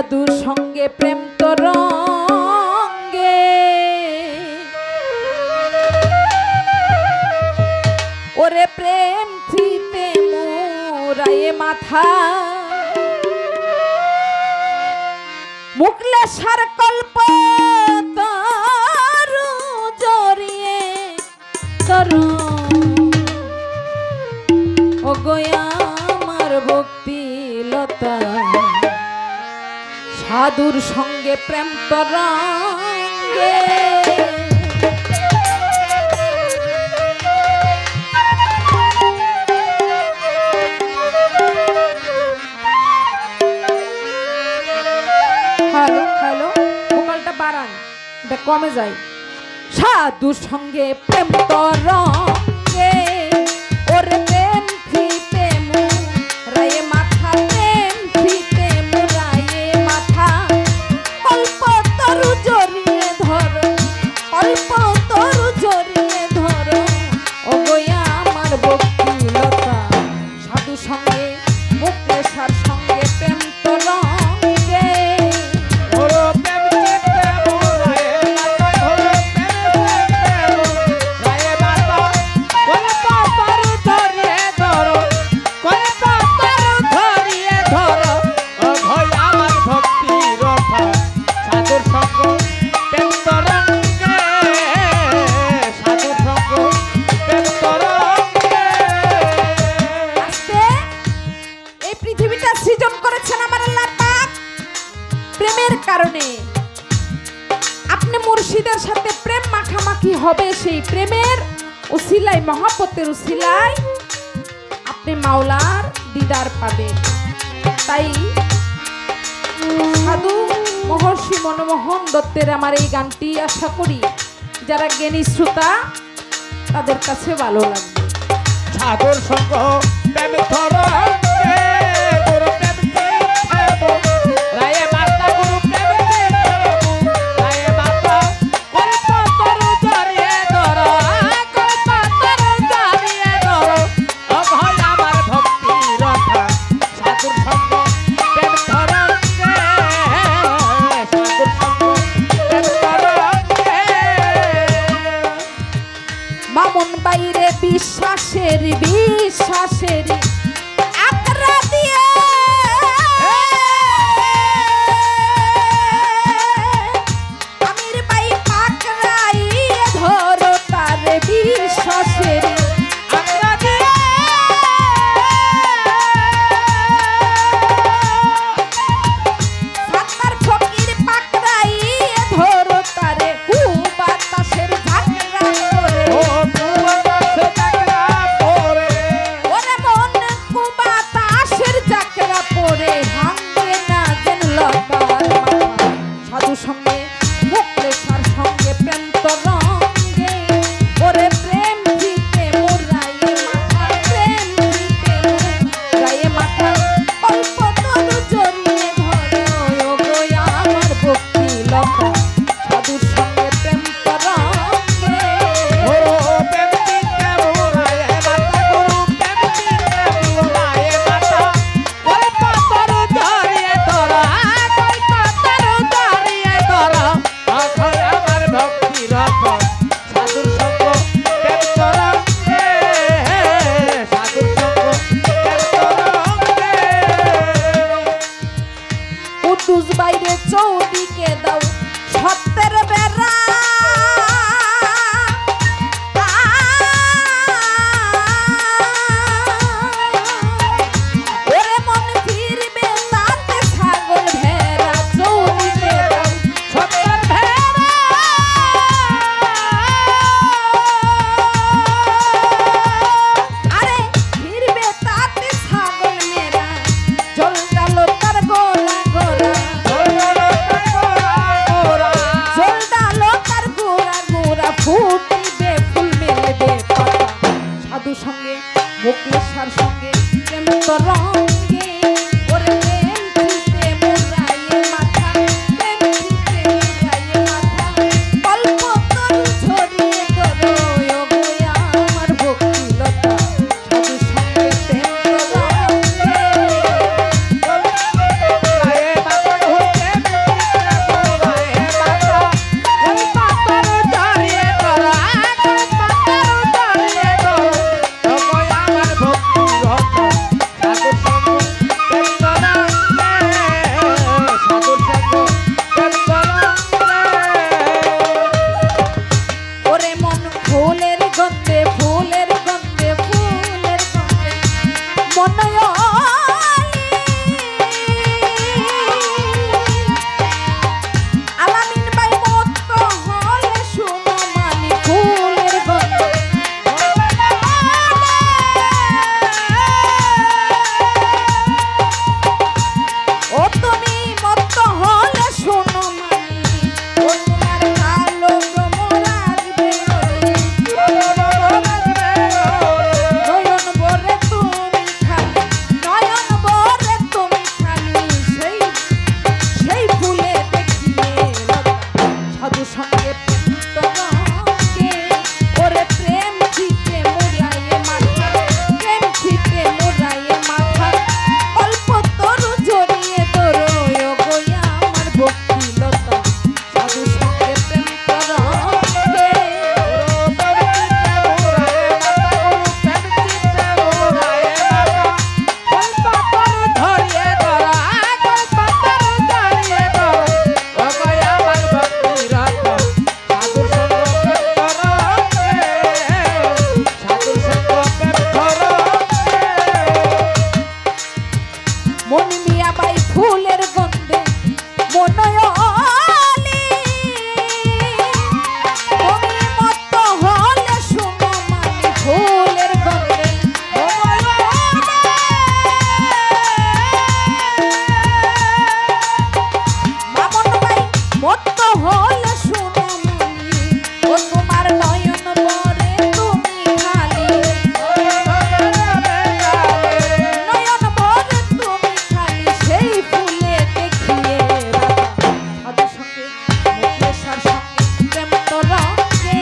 সাধুর সঙ্গে প্রেম তরঙ্গে ওরে প্রেম থিতে মুরায়ে মাথা মুকলেশার কল্প তরু জড়িয়ে তরু ও গোয়া আমার ভক্তি লতা সাধুর সঙ্গে প্রেম তরঙ্গে হ্যালো হ্যালো ভোকালটা বাড়ান, এটা কমে যায়। সাধুর সঙ্গে প্রেম তরঙ্গে ওরে প্রেম থিতে মুরায়ে মাথা প্রেম থিতে মুরায়ে মাথা অল্প তরু জড়িয়ে ধরো অল্প তরু জড়িয়ে ধরো ও গোয়া আমার ভক্তি লতা সাধুর সঙ্গে মুক্তেশার সঙ্গে প্রেম তরঙ্গে কারণে আপনি মুর্শিদের সাথে প্রেম মাখামাখি হবে, সেই প্রেমের উসিলায় মহব্বতের উসিলায় আপনি মাওলার দিদার পাবেন। তাই সাধু মহর্ষি মনমোহন দত্তের আমার এই গানটি আশা করি যারা জ্ঞানী শ্রোতা তাদের কাছে ভালো লাগবে। সাধুর সঙ্গ প্রেম তরঙ্গে গুরু প্রেম থিতে রায়ে মাতা গুরু প্রেম থিতে রায়ে মাতা কল্প তরু জড়িয়ে ধরো কল্প তরু জড়িয়ে ধরো ও ভয় আমার ভক্তি রথা সাধুর সঙ্গ প্রেম তরঙ্গে সাধুর সঙ্গ প্রেম তরঙ্গে মামুন বাইরে বিশ্বাসের বিশ্বাসের আকরা দিয়ে আমির ভাই পাকরাই ধরো তার বিশ্বাসের আকরা দিয়ে সাতার ফকির পাকরাই ধরো তারে বাতাসের ঝাঁকড়া করে ও বাতাসে জাগরা পরে ওরে মন বাতাসের ঝাঁকড়া পরে ভাঙবে না যেন লতার মাথা সাধু সঙ্গে মুক্তেশার সঙ্গে প্রেম তরঙ্গে ওরে প্রেম থিতে মুরায়ে মাথা প্রেম থিতে মুরায়ে মাথা অল্প তরু জড়িয়ে ধরো ও গোয়া আমার ভক্তি লতা সাধুর সঙ্গে প্রেম তরঙ্গে ও প্রেম থিতে মুরায়ে মাতা গুরু প্রেম থিতে মুরায়ে মাতা কল্প তরু জড়িয়ে ধরো কল্প তরু জড়িয়ে ধরো অঘয় আমার ভক্তি রথ সাধুর সঙ্গ প্রেম তরঙ্গে সাধুর সঙ্গ প্রেম তরঙ্গে কুদ্দুস বাইরে চৌদিকে দাও সত্যের বেড়া ওরে মন ফিরবে তাতে ছাগল ভেড়া চৌদিকে দাও সত্যের ভেড়া আরে ফিরবে তাতে ছাগল মেরা জল ডালো তার গোলা গোরা জল ডালো তার গোরা গোরা ফুটিবে ফুল মেলবে পাতা সাধু সঙ্গে মুক্তেশার সঙ্গে প্রেম তরঙ্গে ওরে প্রেম থিতে মুরায়ে মাথা প্রেম থিতে মুরায়ে মাথা অল্প তরু ছড়িয়ে ধরো ও গোয়া আমার ভক্তি লতা সাধু সঙ্গে প্রেম তরঙ্গে রায়ে মাতা গুরু আমি মিয়াবাই ফুলের গন্ধে মনয়লি তুমি মত্ত হলে শুনো মানি ফুলের গন্ধে মামন ভাই মত্ত হলে শুনো মানি ও তোমার নয়ন বরে তুমি খালি নয়ন ভরে তুমি খালি সেই ফুলে দেখিয়ে রাধা সাধু সঙ্গে মুখেশার সঙ্গে প্রেম তো রঙে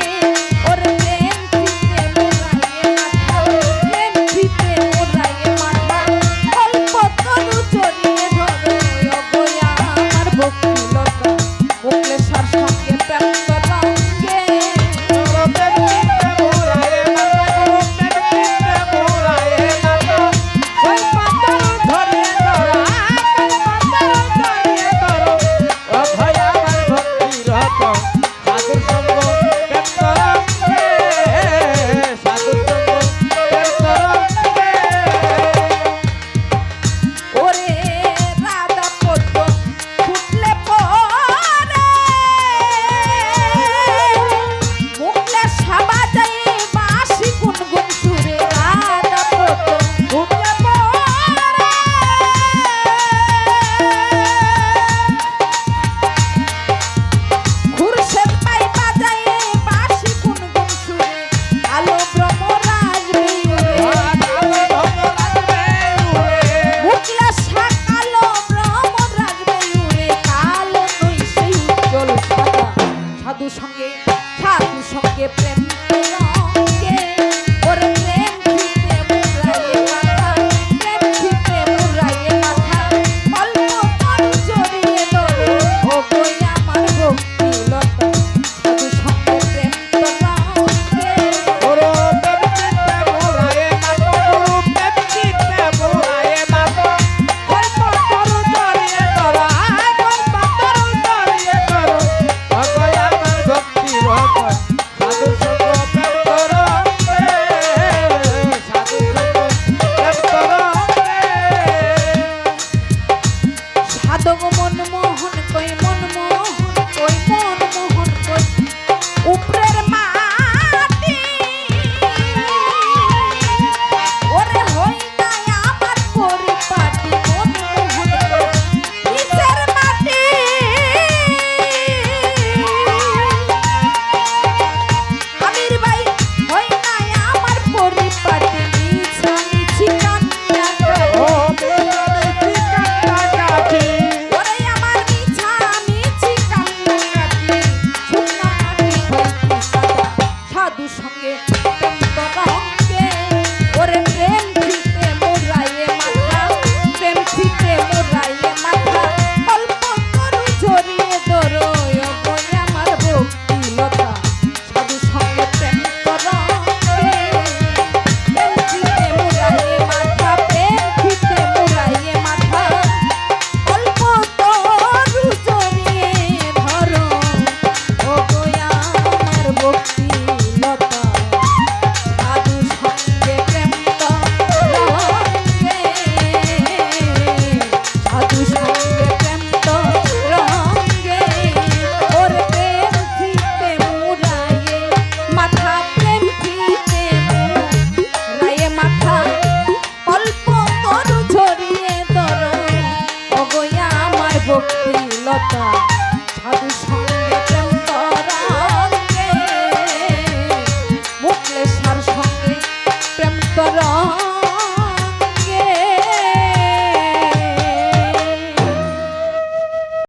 ওরে প্রেম ফিতে মোরায়ে মাথা প্রেম ফিতে মোরায়ে মাথা অল্প তরু জড়িয়ে ধরো অগয়া আমার ভক্তিলতা মুখেশার সঙ্গে প্রেম তো রঙে ওরে রাধা পদ্ম ফুটলে পরে মুখলে সাবা যায় বাঁশি গুনগুন সুরে রাধা পদ্ম ফুটলে পরে খুরশেদ পাই বাজায় বাঁশি গুনগুন সুরে আলো ব্রহ্মরাজ মুখলা সাকালো ব্রহ্মরাজ বেউরে কালো নই সেই উজ্জ্বল সাদা সাধু সঙ্গে প্রেম রঙে ওরে প্রেম ফিতে মুরায়ে মাথা প্রেম ফিতে মুরায়ে মাথা অল্প তরু জড়িয়ে ধরো ও কই আমার ভক্তিলতা সাধু সঙ্গে প্রেম রঙে সাধক মনমোহন কই মনমোহন কই মনমোহন কই উপরের মাটি ওরে হই নাই আমার পরিপাটি মনমোহন কই নিচের মাটি আমির ভাই হই নাই আমার পরিপাটি মিছামিছি কান্না করে ওরে আমার মিছামিছি কান্না কাটি শুকনা কাটি হইতি সাদা সাধু সঙ্গে প্রেম তো রঙে ওরে প্রেম ফিতে মোরায়ে মাথা প্রেম ফিতে মোরায়ে মাথা অল্প তরু জড়িয়ে ধরো ওই আমার ভক্তিলতা সাধু সঙ্গে প্রেম তো রঙে প্রেম ফিতে মোরায়ে মাথা প্রেম ফিতে মোরায়ে মাথা অল্প তরু জড়িয়ে ধরো ও গোয়া আমার ভক্তিলতা সাধু সঙ্গে প্রেম তো রঙে সাধু সঙ্গে প্রেম তো রঙে ওরে প্রেম ফিতে মুরায়ে মাথা প্রেম ফিতে মুরায়ে মাথা অল্প তরু ঝরিয়ে ধরো অগয়া আমার ভক্তি